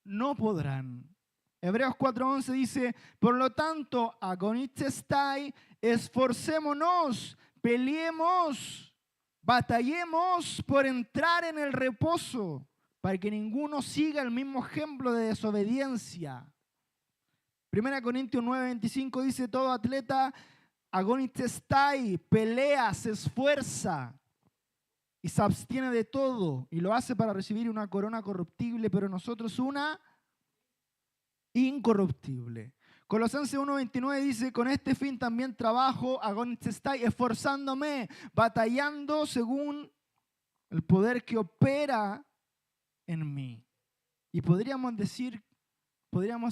Speaker 1: no podrán. Hebreos 4:11 dice, por lo tanto, agonizestai, esforcémonos, peleemos, batallemos por entrar en el reposo, para que ninguno siga el mismo ejemplo de desobediencia. 1 Corintios 9:25 dice, todo atleta agonizestai, pelea, se esfuerza y se abstiene de todo, y lo hace para recibir una corona corruptible, pero nosotros una incorruptible. Colosenses 1:29 dice, con este fin también trabajo, agonizestai, esforzándome, batallando según el poder que opera en mí. Y podríamos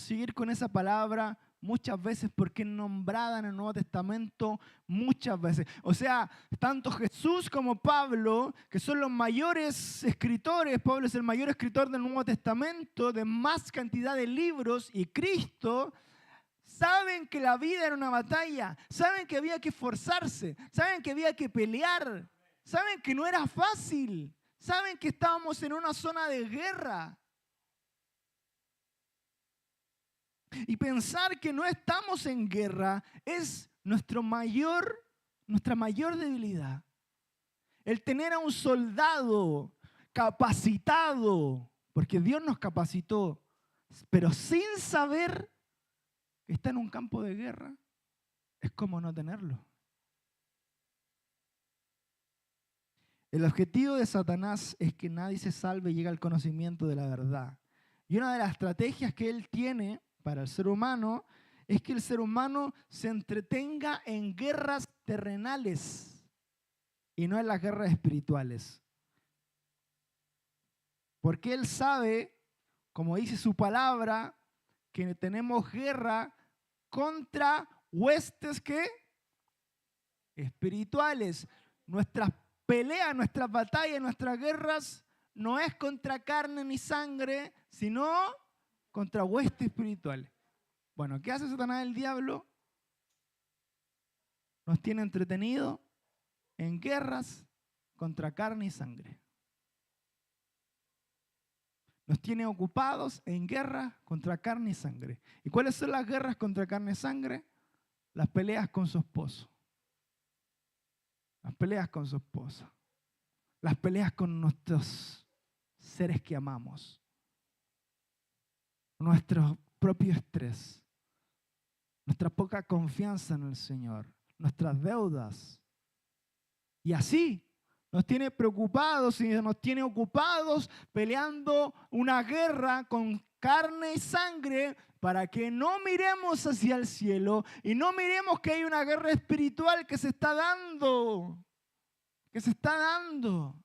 Speaker 1: seguir con esa palabra muchas veces porque es nombrada en el Nuevo Testamento muchas veces. O sea, tanto Jesús como Pablo, que son los mayores escritores, Pablo es el mayor escritor del Nuevo Testamento, de más cantidad de libros, y Cristo, saben que la vida era una batalla, saben que había que esforzarse, saben que había que pelear, saben que no era fácil, saben que estábamos en una zona de guerra. Y pensar que no estamos en guerra es nuestra mayor debilidad. El tener a un soldado capacitado, porque Dios nos capacitó, pero sin saber que está en un campo de guerra, es como no tenerlo. El objetivo de Satanás es que nadie se salve y llegue al conocimiento de la verdad. Y una de las estrategias que él tiene para el ser humano es que el ser humano se entretenga en guerras terrenales y no en las guerras espirituales. Porque él sabe, como dice su palabra, que tenemos guerra contra huestes ¿qué? Espirituales. Nuestras peleas, nuestras batallas, nuestras guerras no es contra carne ni sangre, sino contra huestes espirituales. Bueno, ¿qué hace Satanás, el diablo? Nos tiene entretenidos en guerras contra carne y sangre. Nos tiene ocupados en guerras contra carne y sangre. ¿Y cuáles son las guerras contra carne y sangre? Las peleas con su esposo. Las peleas con su esposa. Las peleas con nuestros seres que amamos. Nuestro propio estrés. Nuestra poca confianza en el Señor. Nuestras deudas. Y así nos tiene preocupados y nos tiene ocupados peleando una guerra con carne y sangre para que no miremos hacia el cielo y no miremos que hay una guerra espiritual que se está dando. Que se está dando.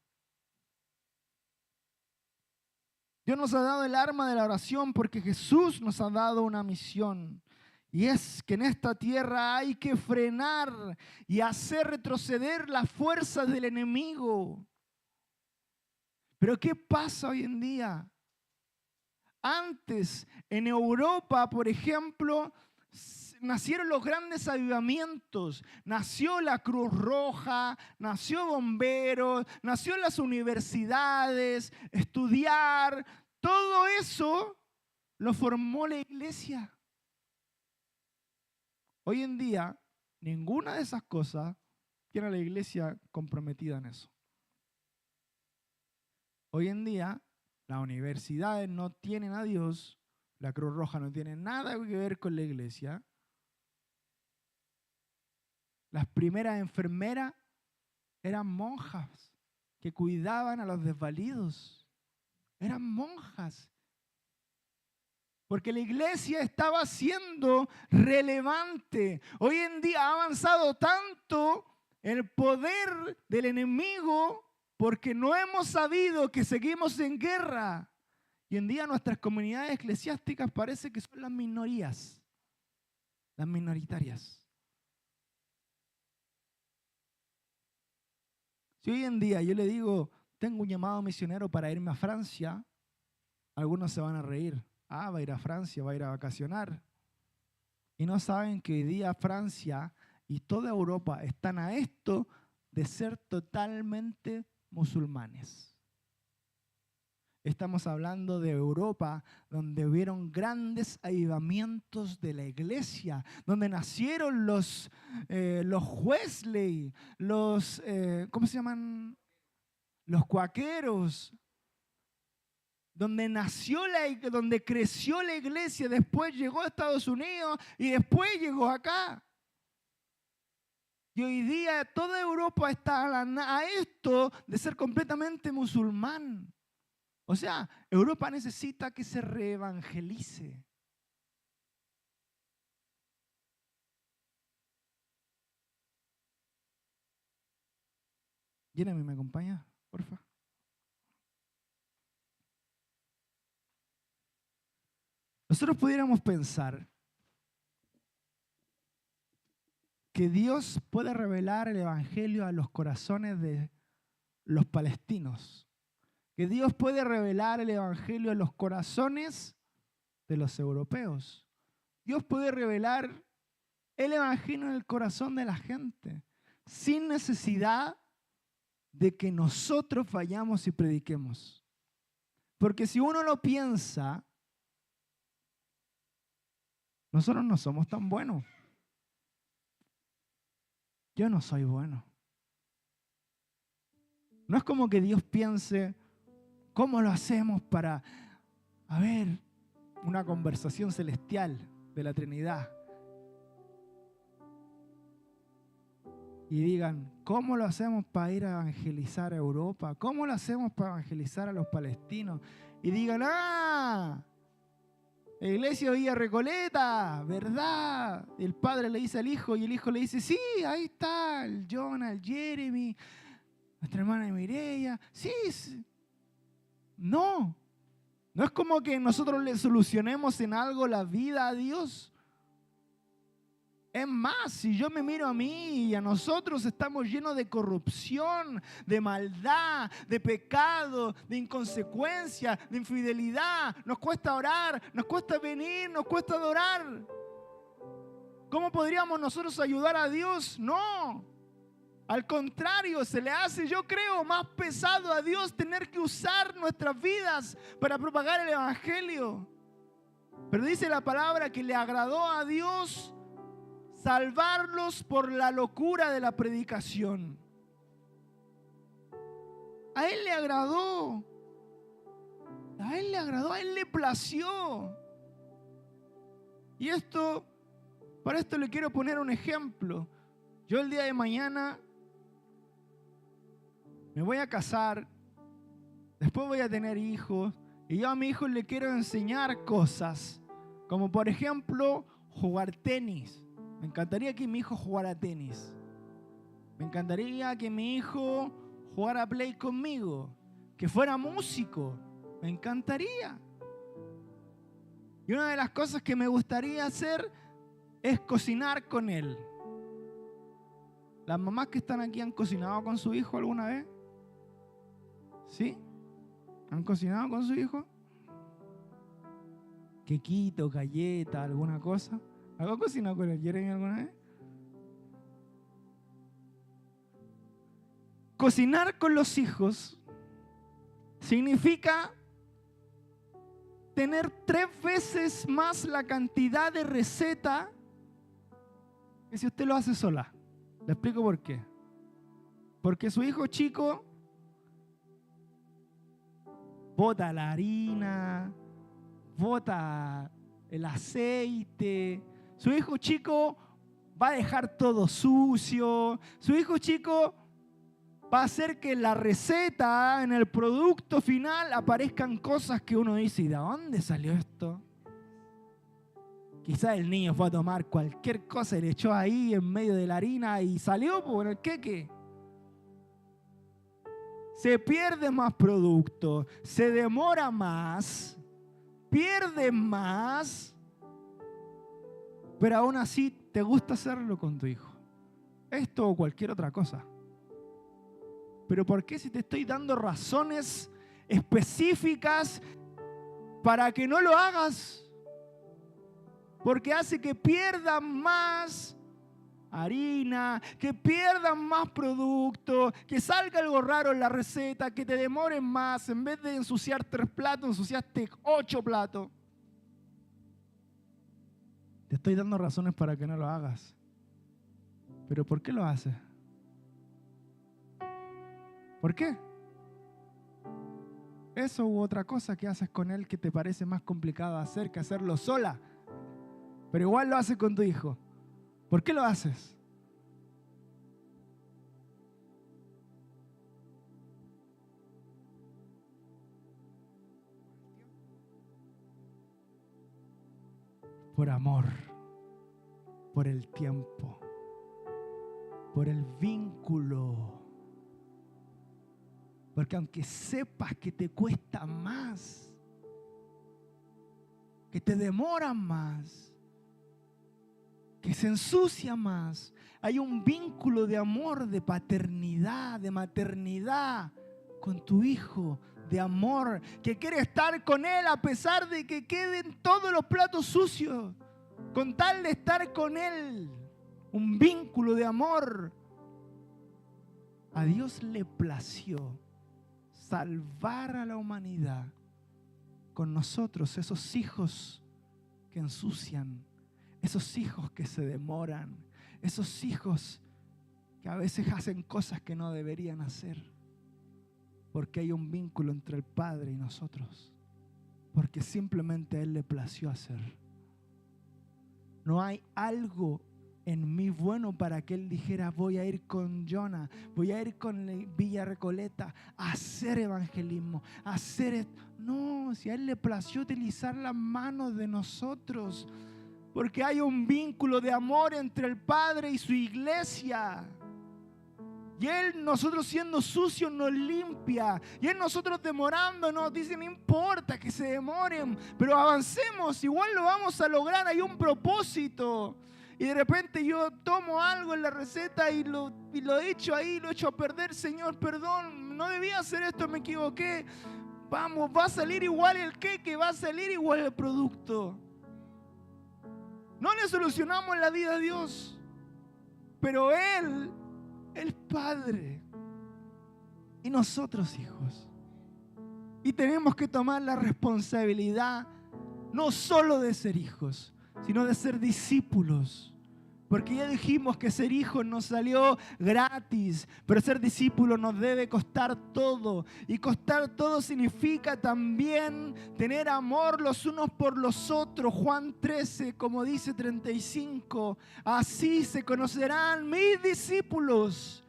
Speaker 1: Dios nos ha dado el arma de la oración porque Jesús nos ha dado una misión. Y es que en esta tierra hay que frenar y hacer retroceder las fuerzas del enemigo. Pero ¿qué pasa hoy en día? Antes, en Europa, por ejemplo, nacieron los grandes avivamientos, nació la Cruz Roja, nació bomberos, nació las universidades, estudiar, todo eso lo formó la iglesia. Hoy en día, ninguna de esas cosas tiene a la iglesia comprometida en eso. Hoy en día, las universidades no tienen a Dios, la Cruz Roja no tiene nada que ver con la iglesia. Las primeras enfermeras eran monjas que cuidaban a los desvalidos. Eran monjas. Porque la iglesia estaba siendo relevante. Hoy en día ha avanzado tanto el poder del enemigo porque no hemos sabido que seguimos en guerra. Y hoy en día nuestras comunidades eclesiásticas parece que son las minorías, las minoritarias. Si hoy en día yo le digo, tengo un llamado misionero para irme a Francia, algunos se van a reír. Va a ir a Francia, va a ir a vacacionar. Y no saben que hoy día Francia y toda Europa están a esto de ser totalmente musulmanes. Estamos hablando de Europa, donde hubieron grandes avivamientos de la iglesia, donde nacieron los Wesley, ¿cómo se llaman? Los cuáqueros, donde creció la iglesia, después llegó a Estados Unidos y después llegó acá. Y hoy día toda Europa está a esto de ser completamente musulmán. O sea, Europa necesita que se reevangelice. Jeremy, ¿me acompaña, porfa? Nosotros pudiéramos pensar que Dios puede revelar el evangelio a los corazones de los palestinos. Que Dios puede revelar el evangelio a los corazones de los europeos. Dios puede revelar el evangelio en el corazón de la gente, sin necesidad de que nosotros vayamos y prediquemos. Porque si uno lo piensa, nosotros no somos tan buenos. Yo no soy bueno. No es como que Dios piense, ¿cómo lo hacemos para, una conversación celestial de la Trinidad? Y digan, ¿cómo lo hacemos para ir a evangelizar a Europa? ¿Cómo lo hacemos para evangelizar a los palestinos? Y digan, la iglesia Villa Recoleta, ¿verdad? El padre le dice al hijo y el hijo le dice, sí, ahí está, el Jonah, el Jeremy, nuestra hermana Mireia. Sí. No es como que nosotros le solucionemos en algo la vida a Dios. Es más, si yo me miro a mí y a nosotros, estamos llenos de corrupción, de maldad, de pecado, de inconsecuencia, de infidelidad. Nos cuesta orar, nos cuesta venir, nos cuesta adorar. ¿Cómo podríamos nosotros ayudar a Dios? No. Al contrario, se le hace, yo creo, más pesado a Dios tener que usar nuestras vidas para propagar el evangelio. Pero dice la palabra que le agradó a Dios salvarlos por la locura de la predicación. A Él le agradó. A Él le agradó, a Él le plació. Y para esto le quiero poner un ejemplo. Yo el día de mañana me voy a casar, después voy a tener hijos, y yo a mi hijo le quiero enseñar cosas, como por ejemplo, jugar tenis. Me encantaría que mi hijo jugara tenis. Me encantaría que mi hijo jugara play conmigo, que fuera músico. Me encantaría. Y una de las cosas que me gustaría hacer es cocinar con él. ¿Las mamás que están aquí han cocinado con su hijo alguna vez? ¿Sí? ¿Han cocinado con su hijo? ¿Quequito, galleta, alguna cosa? ¿Hago cocinado con el Jeremy alguna vez? Cocinar con los hijos significa tener 3 veces más la cantidad de receta que si usted lo hace sola. Le explico por qué. Porque su hijo chico bota la harina, bota el aceite. Su hijo chico va a dejar todo sucio. Su hijo chico va a hacer que en la receta, en el producto final, aparezcan cosas que uno dice, ¿y de dónde salió esto? Quizás el niño fue a tomar cualquier cosa y le echó ahí en medio de la harina y salió por el queque. Se pierde más producto, se demora más, pierde más, pero aún así te gusta hacerlo con tu hijo. Esto o cualquier otra cosa. Pero ¿por qué si te estoy dando razones específicas para que no lo hagas? Porque hace que pierdan más harina, que pierdan más producto, que salga algo raro en la receta, que te demoren más. En vez de ensuciar 3 platos, ensuciaste 8 platos. Te estoy dando razones para que no lo hagas. Pero ¿por qué lo haces? ¿Por qué? Eso u otra cosa que haces con él que te parece más complicado hacer que hacerlo sola. Pero igual lo haces con tu hijo. ¿Por qué lo haces? Por amor, por el tiempo, por el vínculo. Porque aunque sepas que te cuesta más, que te demora más, que se ensucia más, hay un vínculo de amor, de paternidad, de maternidad con tu hijo, de amor, que quiere estar con él a pesar de que queden todos los platos sucios, con tal de estar con él. Un vínculo de amor. A Dios le plació salvar a la humanidad con nosotros, esos hijos que ensucian, esos hijos que se demoran, esos hijos que a veces hacen cosas que no deberían hacer, porque hay un vínculo entre el Padre y nosotros, porque simplemente a Él le plació hacer. No hay algo en mí bueno para que Él dijera, voy a ir con Jonah, voy a ir con Villa Recoleta a hacer evangelismo, a hacer esto. No, si a Él le plació utilizar las manos de nosotros, porque hay un vínculo de amor entre el Padre y su iglesia. Y Él, nosotros siendo sucios, nos limpia. Y Él, nosotros demorándonos, dice, no importa que se demoren, pero avancemos, igual lo vamos a lograr, hay un propósito. Y de repente yo tomo algo en la receta y lo echo ahí, lo echo a perder. Señor, perdón, no debía hacer esto, me equivoqué. Vamos, va a salir igual el queque, va a salir igual el producto. No le solucionamos la vida a Dios, pero Él es Padre y nosotros hijos. Y tenemos que tomar la responsabilidad no solo de ser hijos, sino de ser discípulos. Porque ya dijimos que ser hijos nos salió gratis, pero ser discípulos nos debe costar todo. Y costar todo significa también tener amor los unos por los otros. Juan 13, como dice 35, así se conocerán mis discípulos,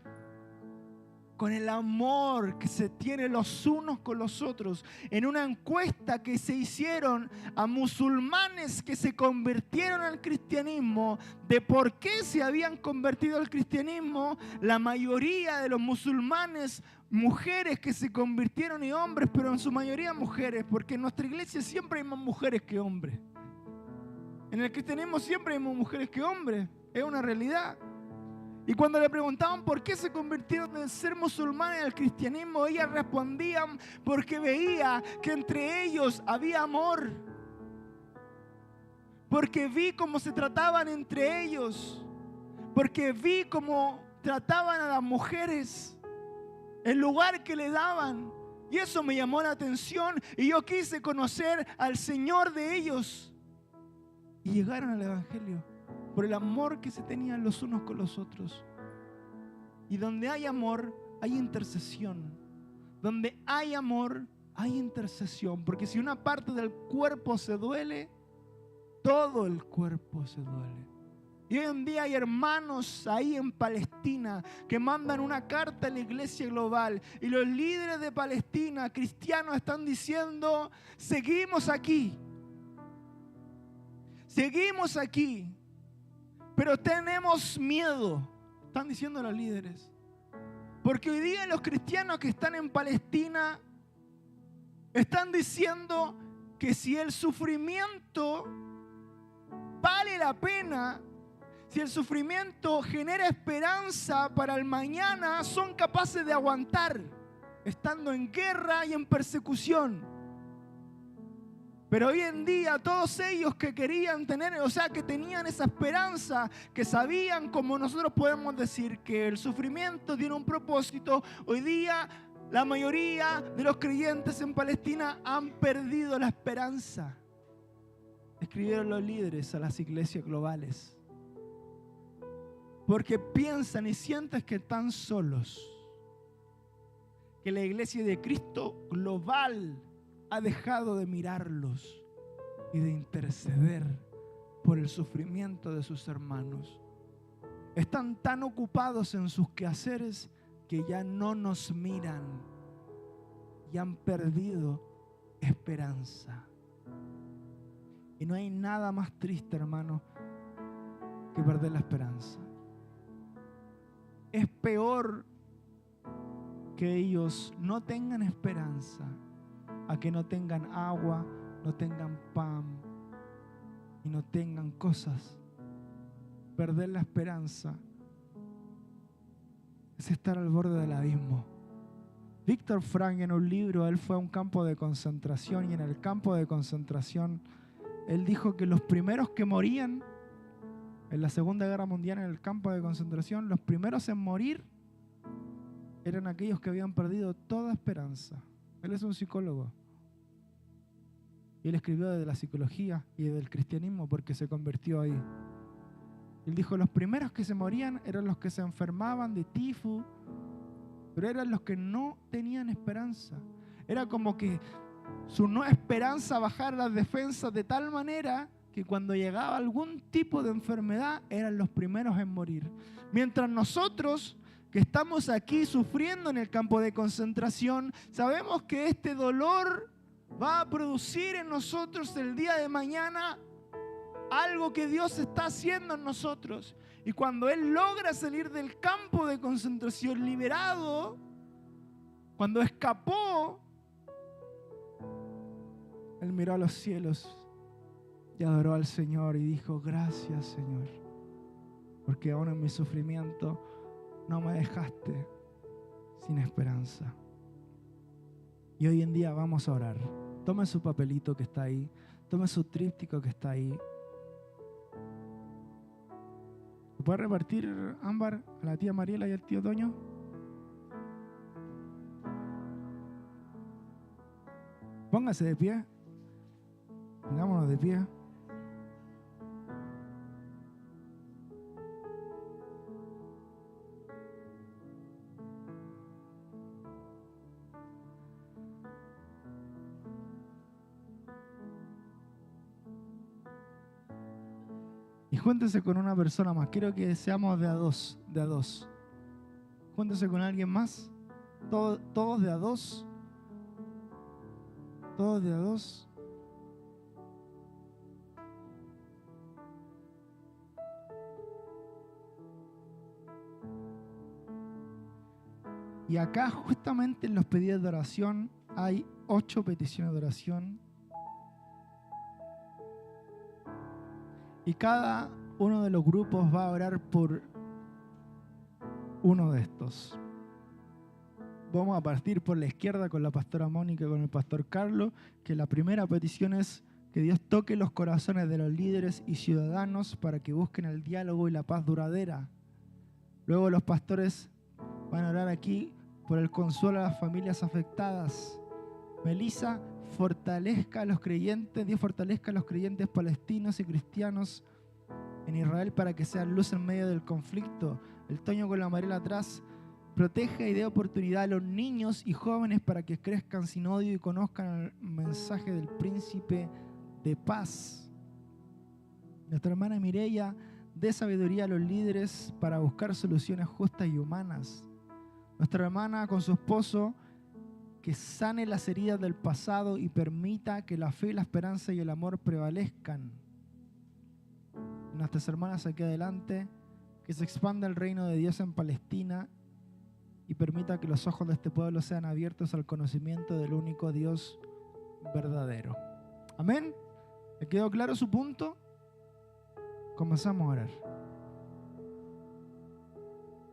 Speaker 1: con el amor que se tiene los unos con los otros. En una encuesta que se hicieron a musulmanes que se convirtieron al cristianismo, de por qué se habían convertido al cristianismo, la mayoría de los musulmanes, mujeres que se convirtieron y hombres, pero en su mayoría mujeres, porque en nuestra iglesia siempre hay más mujeres que hombres. En el cristianismo siempre hay más mujeres que hombres, es una realidad. Y cuando le preguntaban por qué se convirtieron de ser musulmanes al cristianismo, ellas respondían porque veía que entre ellos había amor. porque vi cómo se trataban entre ellos, porque vi cómo trataban a las mujeres, el lugar que le daban. Y eso me llamó la atención y yo quise conocer al Señor de ellos. Y llegaron al Evangelio por el amor que se tenían los unos con los otros. Y donde hay amor, hay intercesión. Donde hay amor, hay intercesión. Porque si una parte del cuerpo se duele, todo el cuerpo se duele. Y hoy en día hay hermanos ahí en Palestina que mandan una carta a la iglesia global. Y los líderes de Palestina, cristianos, están diciendo: seguimos aquí. Seguimos aquí. Pero tenemos miedo. Están diciendo los líderes. Porque hoy día los cristianos que están en Palestina están diciendo que si el sufrimiento vale la pena, si el sufrimiento genera esperanza para el mañana, son capaces de aguantar, estando en guerra y en persecución. Pero hoy en día todos ellos que querían tener, o sea, que tenían esa esperanza, que sabían, como nosotros podemos decir, que el sufrimiento tiene un propósito, hoy día la mayoría de los creyentes en Palestina han perdido la esperanza. Escribieron los líderes a las iglesias globales. Porque piensan y sienten que están solos. Que la iglesia de Cristo global ha dejado de mirarlos y de interceder por el sufrimiento de sus hermanos. Están tan ocupados en sus quehaceres que ya no nos miran y han perdido esperanza. Y no hay nada más triste, hermano, que perder la esperanza. Es peor que ellos no tengan esperanza a que no tengan agua, no tengan pan y no tengan cosas. Perder la esperanza es estar al borde del abismo. Víctor Frank, en un libro, él fue a un campo de concentración y en el campo de concentración él dijo que los primeros que morían en la Segunda Guerra Mundial en el campo de concentración, los primeros en morir eran aquellos que habían perdido toda esperanza. Él es un psicólogo. Y él escribió de la psicología y del cristianismo porque se convirtió ahí. Él dijo, los primeros que se morían eran los que se enfermaban de tifus, pero eran los que no tenían esperanza. Era como que su no esperanza bajara las defensas de tal manera que cuando llegaba algún tipo de enfermedad eran los primeros en morir. Mientras nosotros que estamos aquí sufriendo en el campo de concentración, sabemos que este dolor va a producir en nosotros el día de mañana algo que Dios está haciendo en nosotros. Y cuando Él logra salir del campo de concentración liberado, cuando escapó, Él miró a los cielos y adoró al Señor y dijo, gracias, Señor, porque aún en mi sufrimiento no me dejaste sin esperanza. Y hoy en día vamos a orar. Tome su papelito que está ahí, tome su tríptico que está ahí. ¿Se puede repartir, Ámbar, a la tía Mariela y al tío Toño? Póngase de pie. Pongámonos de pie. Y júntese con una persona más. Quiero que seamos de a dos, de a dos. Júntese con alguien más. Todos de a dos. Todos de a dos. Y acá justamente en los pedidos de oración hay 8 peticiones de oración. Y cada uno de los grupos va a orar por uno de estos. Vamos a partir por la izquierda con la pastora Mónica y con el pastor Carlos, que la primera petición es Que Dios toque los corazones de los líderes y ciudadanos para que busquen el diálogo y la paz duradera. Luego los pastores van a orar aquí por el consuelo a las familias afectadas. Melissa, fortalezca a los creyentes, Dios fortalezca a los creyentes palestinos y cristianos en Israel para que sean luz en medio del conflicto. El Toño con la Mariela atrás, protege y dé oportunidad a los niños y jóvenes para que crezcan sin odio y conozcan el mensaje del príncipe de paz. Nuestra hermana Mireya, dé sabiduría a los líderes para buscar soluciones justas y humanas. Nuestra hermana con su esposo, que sane las heridas del pasado y permita que la fe, la esperanza y el amor prevalezcan. Nuestras hermanas aquí adelante, que se expanda el reino de Dios en Palestina y permita que los ojos de este pueblo sean abiertos al conocimiento del único Dios verdadero. Amén. ¿Le quedó claro su punto? Comenzamos a orar.